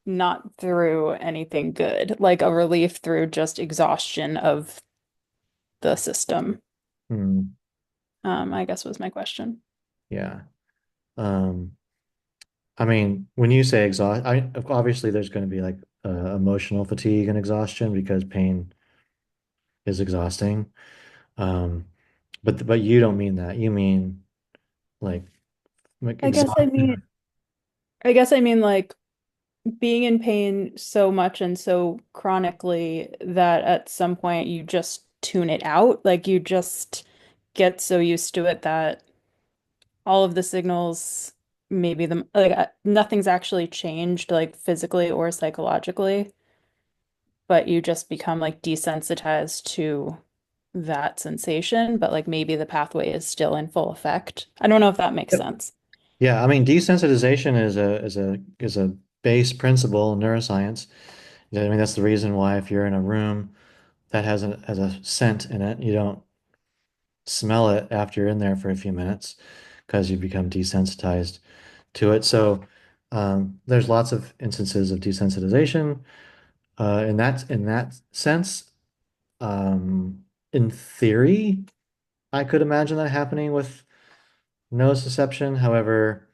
not through anything good, like a relief through just exhaustion of the system. Hmm. I guess was my question. Yeah. Um, I mean, when you say exhaust, obviously there's going to be like emotional fatigue and exhaustion because pain is exhausting. Um, but you don't mean that. You mean like, I guess I exhaustion. mean, I guess I mean like being in pain so much and so chronically that at some point you just tune it out. Like you just get so used to it that all of the signals, maybe the like nothing's actually changed like physically or psychologically, but you just become like desensitized to that sensation, but like maybe the pathway is still in full effect. I don't know if that makes Yep. sense. Yeah, I mean, desensitization is a base principle in neuroscience. I mean, that's the reason why if you're in a room that has a scent in it, you don't smell it after you're in there for a few minutes because you become desensitized to it. So there's lots of instances of desensitization. In that sense, in theory, I could imagine that happening with nociception. However,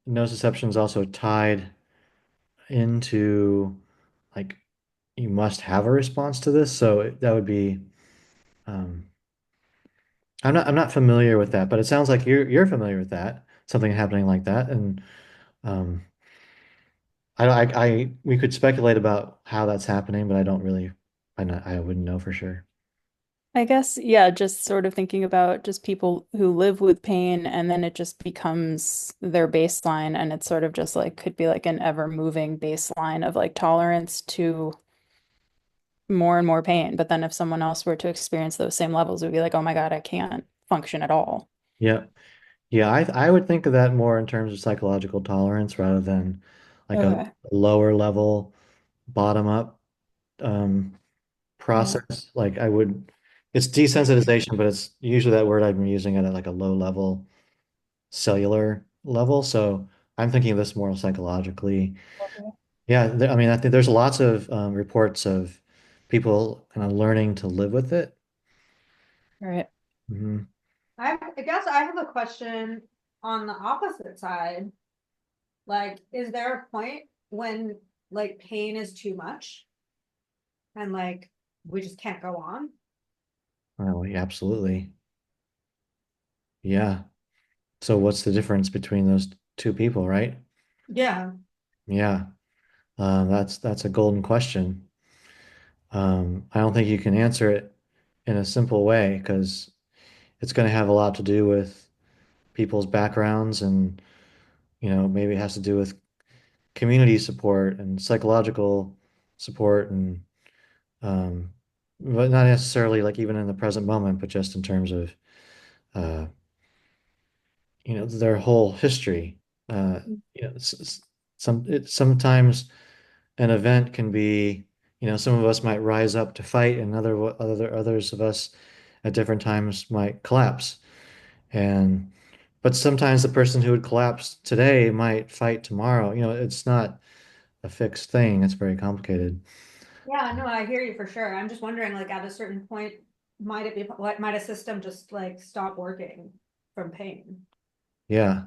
nociception is also tied into like you must have a response to this. So that would be um, I'm not familiar with that, but it sounds like you're familiar with that, something happening like that. And um, we could speculate about how that's happening, but I don't really, I wouldn't know for sure. I guess, yeah, just sort of thinking about just people who live with pain and then it just becomes their baseline and it's sort of just like could be like an ever moving baseline of like tolerance to more and more pain. But then if someone else were to experience those same levels, it would be like, oh my God, I can't function at all. Yeah. Yeah, I would think of that more in terms of psychological tolerance rather than like a Okay. lower level bottom up um, Yeah. process. Like I would, it's desensitization, but it's usually that word I've been using it at like a low level cellular level. So I'm thinking of this more psychologically. Okay. Yeah, I mean, I think there's lots of reports of people kind of learning to live with it. All right. Hmm. I guess I have a question on the opposite side. Like, is there a point when like pain is too much and like we just can't go on? Oh, yeah, absolutely. Yeah. So what's the difference between those two people, right? Yeah. Yeah. That's a golden question. I don't think you can answer it in a simple way because it's going to have a lot to do with people's backgrounds and, maybe it has to do with community support and psychological support and, um, but not necessarily like even in the present moment, but just in terms of, uh, their whole history. Uh, sometimes an event can be, some of us might rise up to fight, and others of us at different times might collapse. And but sometimes the person who would collapse today might fight tomorrow. It's not a fixed thing. It's very complicated. Yeah, no, I hear you for sure. I'm just wondering, like, at a certain point, might a system just like stop working from pain? Yeah,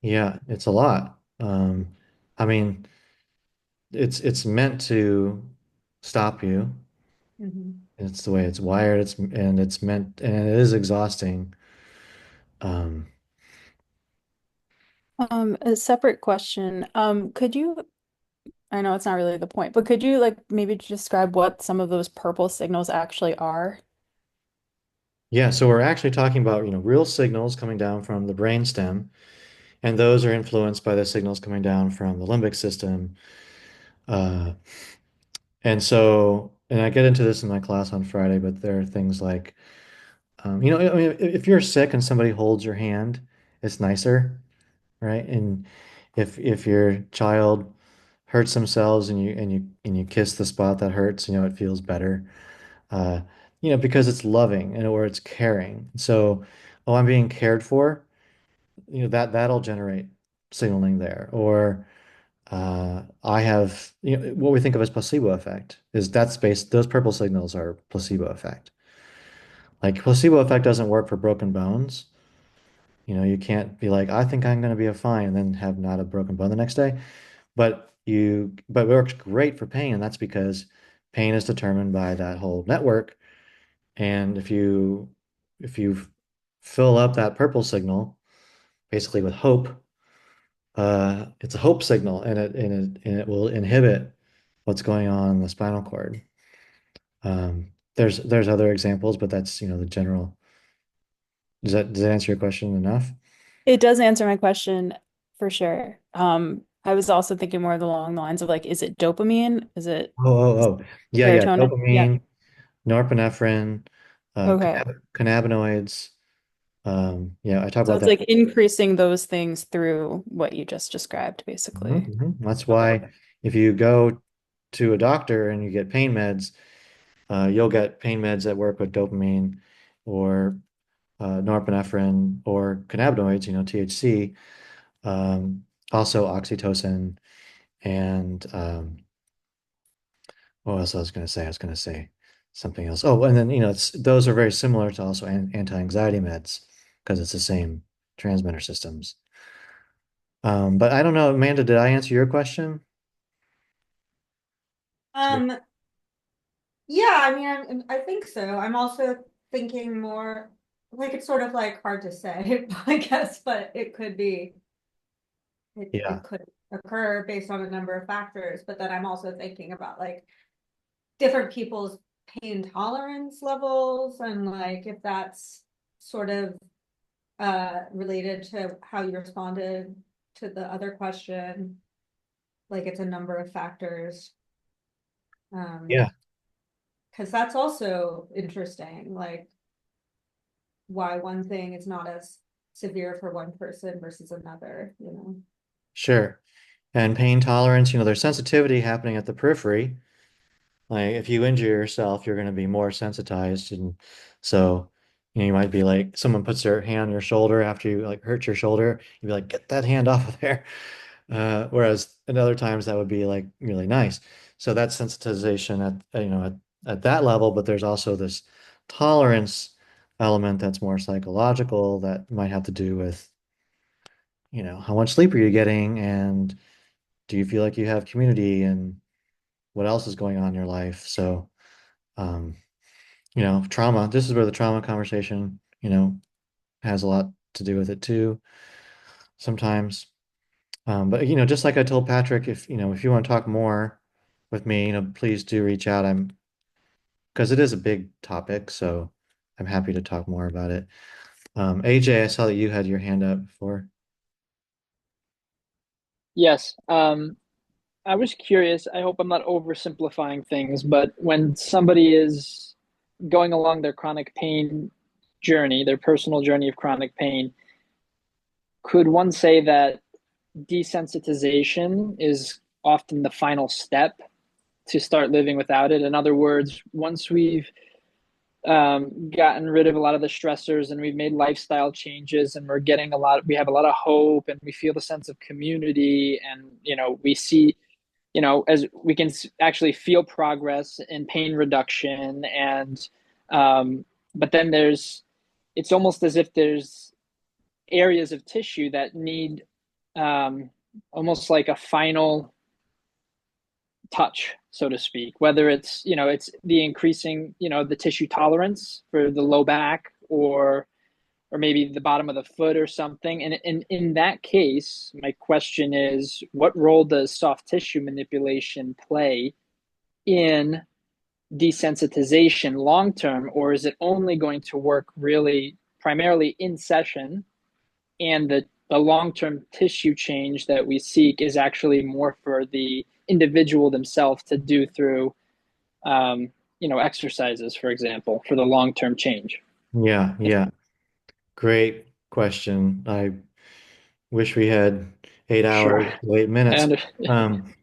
yeah, it's a lot. I mean, it's meant to stop you. Mhm. It's the way it's wired. It's meant, and it is exhausting. Um, A separate question. Could you I know it's not really the point, but could you like maybe describe what some of those purple signals actually are? Yeah, so we're actually talking about, real signals coming down from the brainstem, and those are influenced by the signals coming down from the limbic system. Uh, and I get into this in my class on Friday, but there are things like, I mean, if you're sick and somebody holds your hand, it's nicer, right? And if your child hurts themselves and you kiss the spot that hurts, it feels better. Uh, because it's loving and or it's caring. So, oh, I'm being cared for, that'll generate signaling there. Or I have, what we think of as placebo effect is that's based, those purple signals are placebo effect. Like placebo effect doesn't work for broken bones. You can't be like, I think I'm going to be fine and then have not a broken bone the next day. But it works great for pain. And that's because pain is determined by that whole network. And if you fill up that purple signal basically with hope, it's a hope signal and it will inhibit what's going on in the spinal cord. There's other examples, but that's, the general. Does that answer your question enough? It does answer my question for sure. I was also thinking more along the lines of like, is it dopamine? Is it Oh, oh, oh. Yeah, yeah. serotonin? Yeah. Dopamine, norepinephrine, Okay. cannabinoids. Yeah, I talk So about it's that. like increasing those things through what you just described, basically. That's Okay. why if you go to a doctor and you get pain meds, you'll get pain meds that work with dopamine or norepinephrine or cannabinoids, THC, also oxytocin, and what else I was going to say? I was going to say something else. Oh, and then, those are very similar to also anti-anxiety meds because it's the same transmitter systems. But I don't know, Amanda, did I answer your question? Um, yeah, I mean, I think so. I'm also thinking more like it's sort of like hard to say, I guess, but it could be, Yeah, it could occur based on a number of factors. But then I'm also thinking about like different people's pain tolerance levels and like if that's sort of related to how you responded to the other question, like it's a number of factors. yeah, Because that's also interesting, like why one thing is not as severe for one person versus another, you know? sure. And pain tolerance, there's sensitivity happening at the periphery. Like if you injure yourself, you're going to be more sensitized. And so, you might be like, someone puts their hand on your shoulder after you like hurt your shoulder. You'd be like, get that hand off of there. Whereas at other times that would be like really nice. So that's sensitization at that level, but there's also this tolerance element that's more psychological that might have to do with, how much sleep are you getting and do you feel like you have community and what else is going on in your life? So, um, trauma, this is where the trauma conversation, has a lot to do with it too, sometimes. But just like I told Patrick, if you want to talk more with me, please do reach out. Because it is a big topic, so I'm happy to talk more about it. AJ, I saw that you had your hand up before. Yes. I was curious. I hope I'm not oversimplifying things, but when somebody is going along their chronic pain journey, their personal journey of chronic pain, could one say that desensitization is often the final step to start living without it? In other words, once we've gotten rid of a lot of the stressors and we've made lifestyle changes and we have a lot of hope and we feel the sense of community and, we see as we can actually feel progress in pain reduction and but then it's almost as if there's areas of tissue that need um, almost like a final touch, so to speak, whether it's the increasing the tissue tolerance for the low back or or maybe the bottom of the foot or something. And in that case, my question is, what role does soft tissue manipulation play in desensitization long term, or is it only going to work really primarily in session? And the long term tissue change that we seek is actually more for the individual themselves to do through, exercises, for example, for the long term change. Yeah, yeah. Great question. I wish we had eight Sure. hours, 8 minutes. And Um,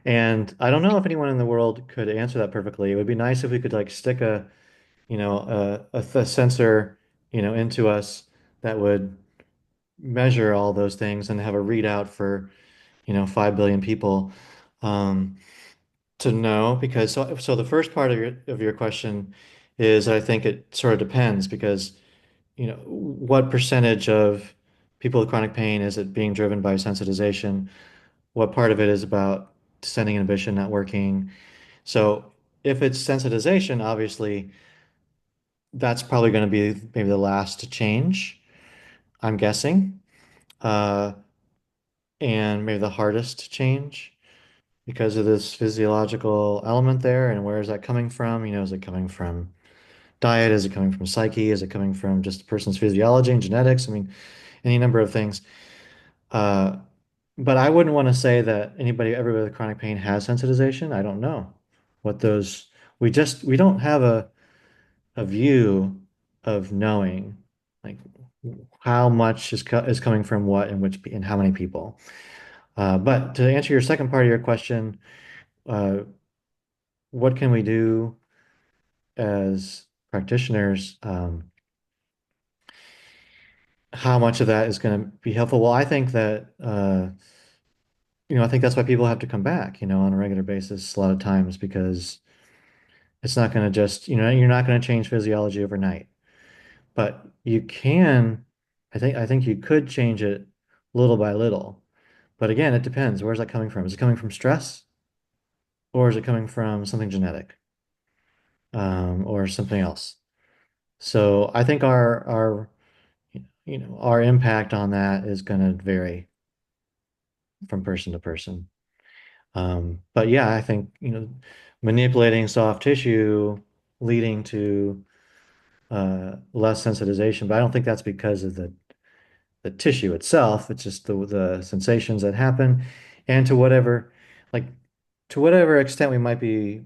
and I don't know if anyone in the world could answer that perfectly. It would be nice if we could like stick a sensor, into us that would measure all those things and have a readout for, 5 billion people, um, to know. Because so the first part of your question is, I think it sort of depends because, what percentage of people with chronic pain is it being driven by sensitization? What part of it is about descending inhibition not working? So if it's sensitization, obviously that's probably going to be maybe the last to change, I'm guessing, uh, and maybe the hardest to change because of this physiological element there. And where is that coming from? Is it coming from diet? Is it coming from psyche? Is it coming from just a person's physiology and genetics? I mean, any number of things. Uh, but I wouldn't want to say that everybody with chronic pain has sensitization. I don't know what those, we don't have a view of knowing like how much is coming from what and and how many people. But to answer your second part of your question, uh, what can we do as practitioners? How much of that is going to be helpful? Well, I think that I think that's why people have to come back, on a regular basis a lot of times because it's not going to just, you're not going to change physiology overnight. But you can, I think you could change it little by little. But again, it depends. Where's that coming from? Is it coming from stress or is it coming from something genetic, or something else? So I think our impact on that is going to vary from person to person. But yeah, I think, manipulating soft tissue leading to less sensitization, but I don't think that's because of the tissue itself. It's just the sensations that happen, and like to whatever extent we might be.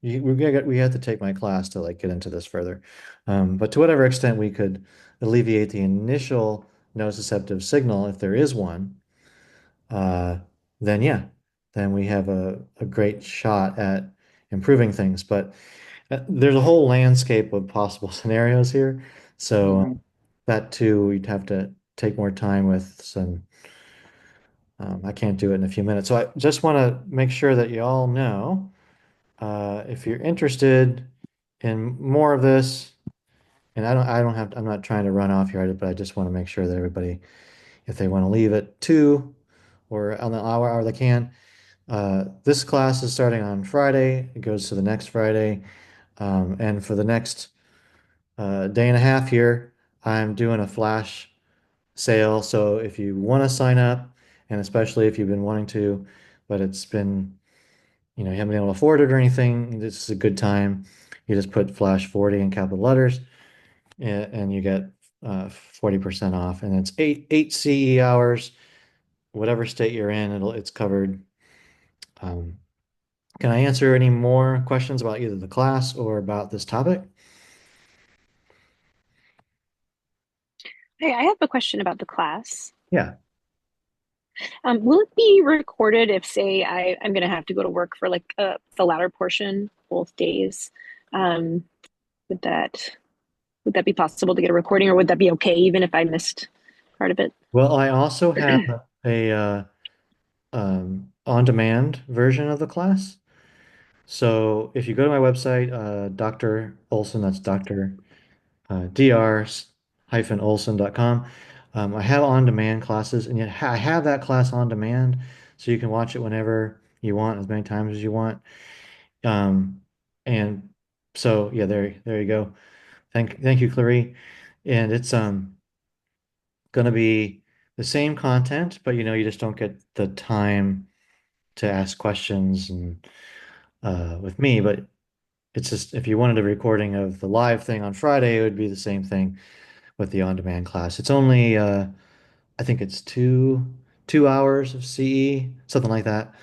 We have to take my class to like get into this further, but to whatever extent we could alleviate the initial nociceptive signal, if there is one, uh, then yeah, then we have a great shot at improving things. But there's a whole landscape of possible scenarios here, so Mhm. that too we'd have to take more time with some. I can't do it in a few minutes. So I just want to make sure that you all know, if you're interested in more of this, and I'm not trying to run off here, but I just want to make sure that everybody, if they want to leave at 2 or on the hour they can. This class is starting on Friday. It goes to the next Friday. And for the next day and a half here, I'm doing a flash sale. So if you want to sign up, and especially if you've been wanting to, but you haven't been able to afford it or anything, this is a good time. You just put flash 40 in capital letters, and you get 40% off. And it's eight CE hours, whatever state you're in, it's covered. Um, can I answer any more questions about either the class or about this topic? Hey, I have a question about the class. Yeah. Will it be recorded if, say, I'm going to have to go to work for like the latter portion, both days? Um, would that would that be possible to get a recording, or would that be okay even if I missed part of it? Well, I also have a on-demand version of the class. So if you go to my website, Dr. Olson, that's Dr. dr-olson.com, I have on-demand classes, and yet I have that class on demand, so you can watch it whenever you want, as many times as you want. Um, and so yeah, there you go. Thank you, Clarie. And it's gonna be the same content, but you just don't get the time to ask questions and with me. But it's just if you wanted a recording of the live thing on Friday, it would be the same thing with the on-demand class. It's only I think it's 2 hours of CE, something like that,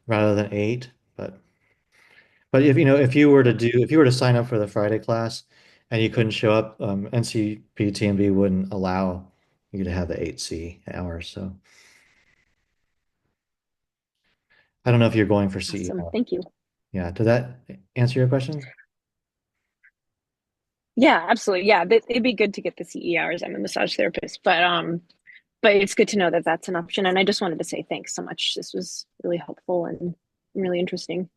rather than 8. But if you were to sign up for the Friday class and you couldn't show up, NCPTMB wouldn't allow you to have the 8 CE hours. So I don't know if you're going for CE. Awesome. Thank you. Yeah, did that answer your question? Yeah, absolutely. Yeah, it'd be good to get the CE hours. I'm a massage therapist, but it's good to know that that's an option. And I just wanted to say thanks so much. This was really helpful and really interesting.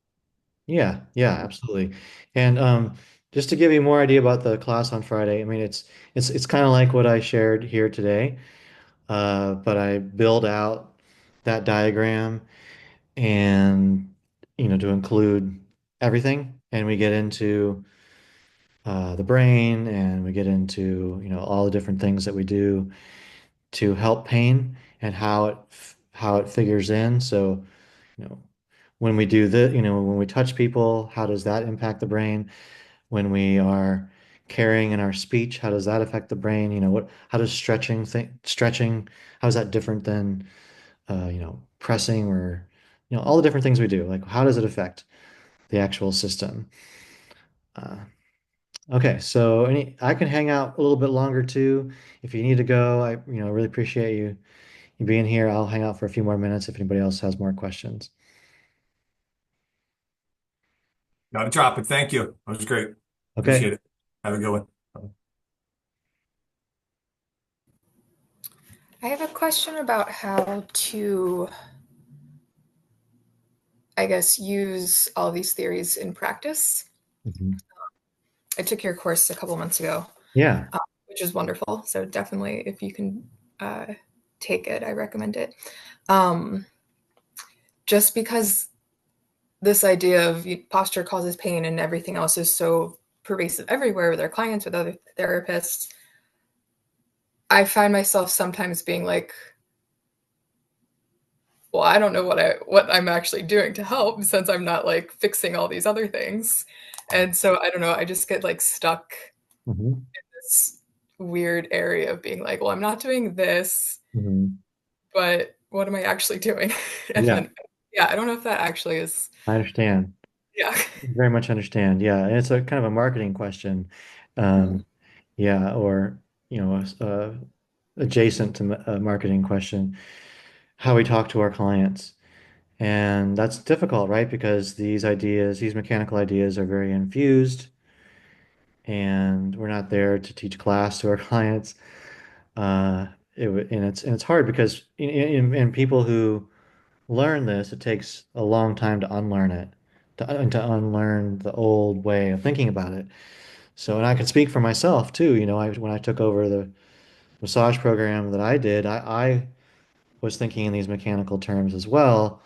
Yeah, yeah, absolutely. And just to give you more idea about the class on Friday, I mean it's kind of like what I shared here today, but I build out that diagram and to include everything, and we get into the brain, and we get into all the different things that we do to help pain and how it figures in. So you know when we do when we touch people, how does that impact the brain? When we are carrying in our speech, how does that affect the brain? How does stretching, how is that different than pressing, or all the different things we do? Like, how does it affect the actual system? Uh, okay, so I can hang out a little bit longer too. If you need to go, I really appreciate you being here. I'll hang out for a few more minutes if anybody else has more questions. Got to drop it. Thank you. That was great. Okay. Appreciate it. Have a good one. I have a question about how to, I guess, use all these theories in practice. Mhm. I took your course a couple months ago, Yeah. which is wonderful. So definitely, if you can take it, I recommend it. Um, just because this idea of posture causes pain and everything else is so pervasive everywhere with our clients, with other therapists, I find myself sometimes being like, well, I don't know what I'm actually doing to help since I'm not like fixing all these other things. And so I don't know, I just get like stuck Hmm. in this weird area of being like, well, I'm not doing this, Hmm. but what am I actually doing? And Yeah, then yeah, I don't know if that actually is I understand. yeah. Very much understand. Yeah, and it's a kind of a marketing question. Mhm. Yeah, or adjacent to a marketing question, how we talk to our clients. And that's difficult, right? Because these mechanical ideas are very infused, and we're not there to teach class to our clients. Uh, and it's hard because in people who learn this, it takes a long time to unlearn it, to unlearn the old way of thinking about it. So, and I can speak for myself too. When I took over the massage program that I did, I was thinking in these mechanical terms as well.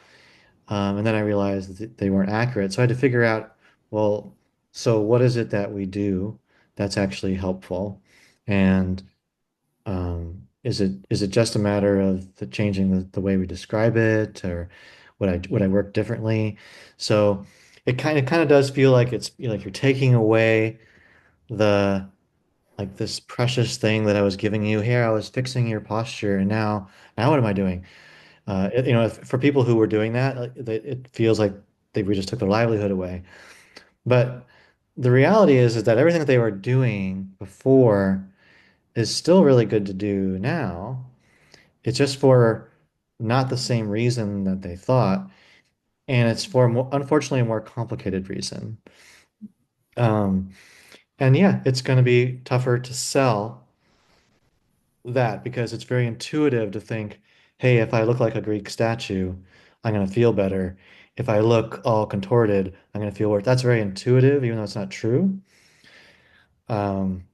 And then I realized that they weren't accurate. So I had to figure out, well, so what is it that we do that's actually helpful? And is it just a matter of changing the way we describe it, or would I work differently? So it kind of does feel like it's like you're taking away the like this precious thing that I was giving you. Here I was fixing your posture, and now what am I doing? For people who were doing that, it feels like we just took their livelihood away. But the reality is that everything that they were doing before is still really good to do now. It's just for not the same reason that they thought, and it's for unfortunately a more complicated reason. Um, and yeah, it's going to be tougher to sell that because it's very intuitive to think, hey, if I look like a Greek statue, I'm going to feel better. If I look all contorted, I'm going to feel worse. That's very intuitive, even though it's not true. Um,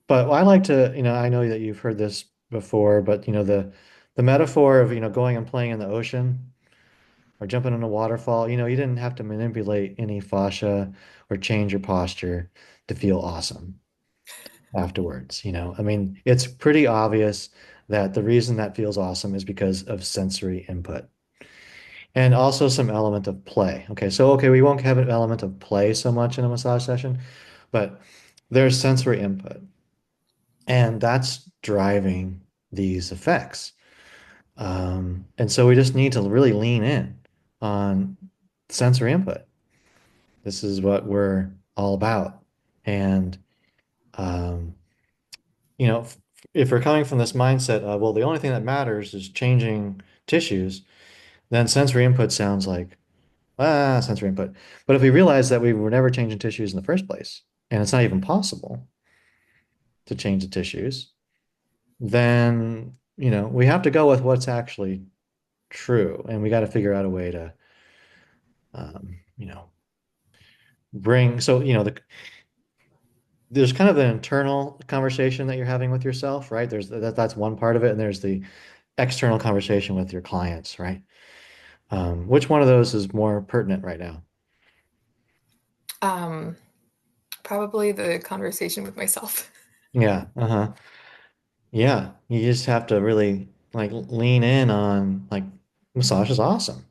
but I like to, I know that you've heard this before, but the metaphor of, going and playing in the ocean or jumping in a waterfall, you didn't have to manipulate any fascia or change your posture. to feel awesome afterwards, you know? I mean, it's pretty obvious that the reason that feels awesome is because of sensory input and also some element of play. Okay, so okay, we won't have an element of play so much in a massage session, but there's sensory input, and that's driving these effects. And so we just need to really lean in on sensory input. This is what we're all about. And, um, you know, if we're coming from this mindset of, well, the only thing that matters is changing tissues, then sensory input sounds like, sensory input. But if we realize that we were never changing tissues in the first place, and it's not even possible to change the tissues, then, you know, we have to go with what's actually true. And we got to figure out a way to, you know, so, you know, there's kind of an internal conversation that you're having with yourself, right? That's one part of it. And there's the external conversation with your clients, right? Which one of those is more pertinent right now? Um, Probably the conversation with myself. Yeah. Uh-huh. Yeah. You just have to really like lean in on like massage is awesome.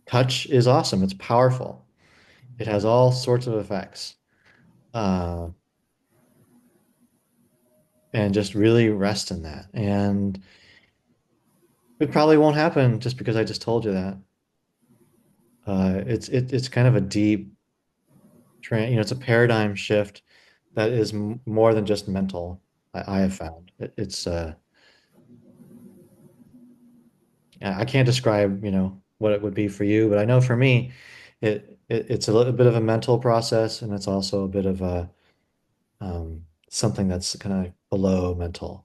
Touch is awesome. It's powerful. It has all sorts of effects. Uh, and just really rest in that. And it probably won't happen just because I just told you that. It's kind of a deep you know, it's a paradigm shift that is m more than just mental. I have found I can't describe, you know, what it would be for you, but I know for me, it's a little bit of a mental process, and it's also a bit of a something that's kind of below mental,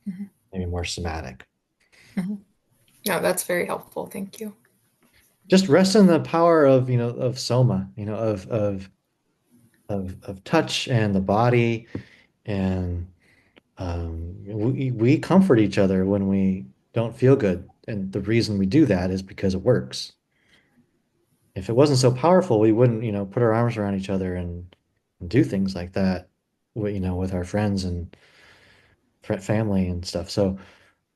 Mhm. maybe more somatic. Mhm. No, that's very helpful. Thank you. Just rest in the power of, you know, of soma, you know, of touch and the body, and we comfort each other when we don't feel good, and the reason we do that is because it works. If it wasn't so powerful, we wouldn't, you know, put our arms around each other and do things like that, you know, with our friends and family and stuff. So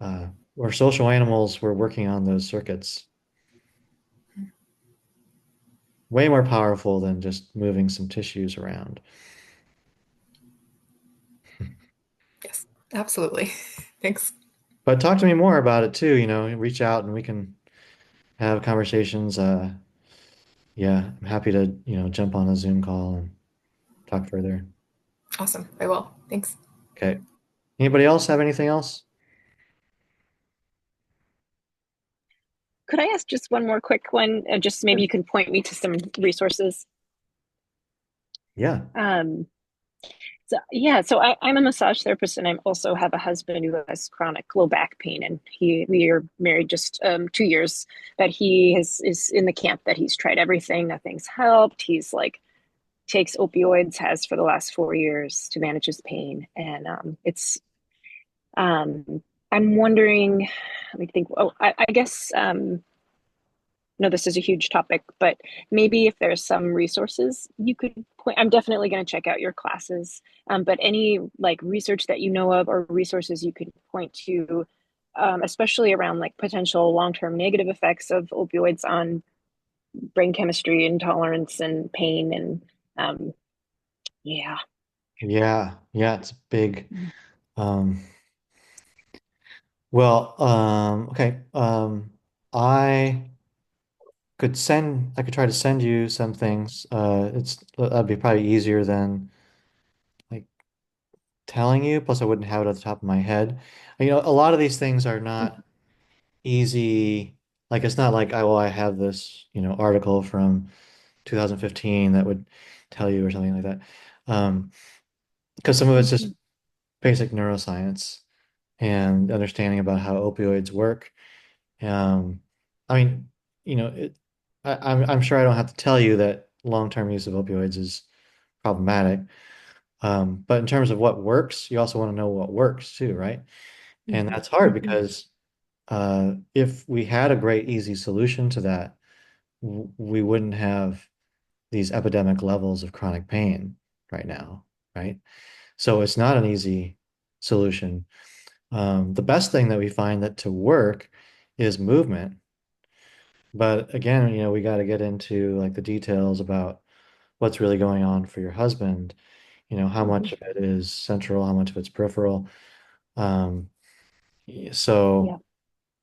uh, we're social animals. We're working on those circuits. Way more powerful than just moving some tissues around. Yes, absolutely. Thanks. But talk to me more about it too, you know, reach out and we can have conversations. Yeah, I'm happy to, you know, jump on a Zoom call and talk further. Awesome. I will. Thanks. Okay. Anybody else have anything else? Could I ask just one more quick one? Just maybe you can point me to some resources. Yeah. Um, so yeah, so I'm a massage therapist, and I also have a husband who has chronic low back pain, and we are married just 2 years. But is in the camp that he's tried everything, nothing's helped. He's like takes opioids, has for the last 4 years to manage his pain, and it's I'm wondering. Let me think. Oh, I guess no, this is a huge topic, but maybe if there's some resources you could point, I'm definitely going to check out your classes. But any like research that you know of or resources you could point to, especially around like potential long-term negative effects of opioids on brain chemistry and tolerance and pain and yeah. Yeah. Yeah, it's big. Um, well, okay. I could try to send you some things. That'd be probably easier than like telling you, plus I wouldn't have it at the top of my head. You know, a lot of these things are not easy. Like it's not like I have this, you know, article from 2015 that would tell you or something like that. Because some of it's just Mhm. basic neuroscience and understanding about how opioids work. Um, I mean, you know, I'm sure I don't have to tell you that long-term use of opioids is problematic. But in terms of what works, you also want to know what works too, right? And Mhm. that's hard Mhm. because if we had a great, easy solution to that, we wouldn't have these epidemic levels of chronic pain right now, right? So it's not an easy solution. The best thing that we find that to work is movement. But again, we got to get into like the details about what's really going on for your husband, how Mhm. much of it is central, how much of it's peripheral. Um, so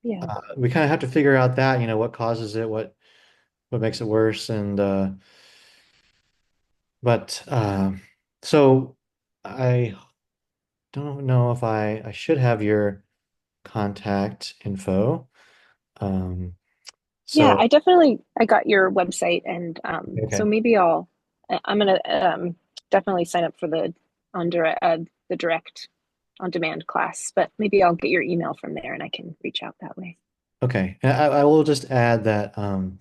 Yeah. Yeah. we kind of have to figure out that, what causes it, what makes it worse, and but so I don't know if I should have your contact info. Um, Yeah, so I got your website, and so okay, maybe I'm gonna definitely sign up for the direct on demand class, but maybe I'll get your email from there and I can reach out that way. okay. And I will just add that so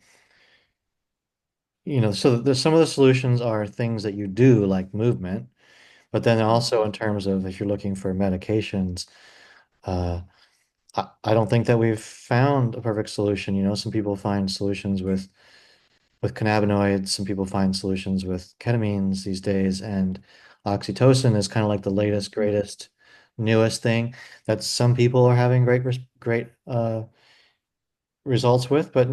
there's some of the solutions are things that you do like movement, but then also in terms of if you're looking for medications, uh, I don't think that we've found a perfect solution. Some people find solutions with cannabinoids, some people find solutions with ketamines these days, and oxytocin is kind of like the latest, greatest, newest thing that some people are having great results with, but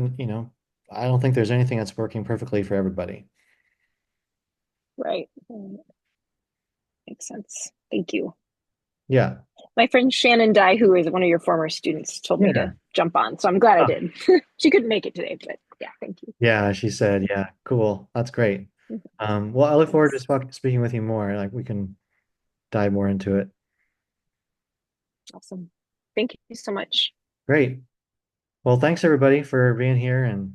I don't think there's anything that's working perfectly for everybody. Right. Makes sense. Thank you. Yeah. My friend Shannon Dye, who is one of your former students, told me Yeah. to jump on, so I'm glad I Oh, did. She couldn't make it today, but yeah, thank you. yeah, she said, yeah, cool. That's great. Well, I look forward to Thanks. speaking with you more. Like we can dive more into it. Awesome. Thank you so much. Great. Well, thanks everybody for being here and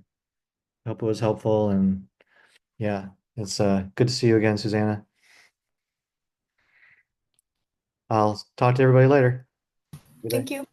hope it was helpful. And yeah, it's good to see you again, Susanna. I'll talk to everybody later. Good day. Thank you.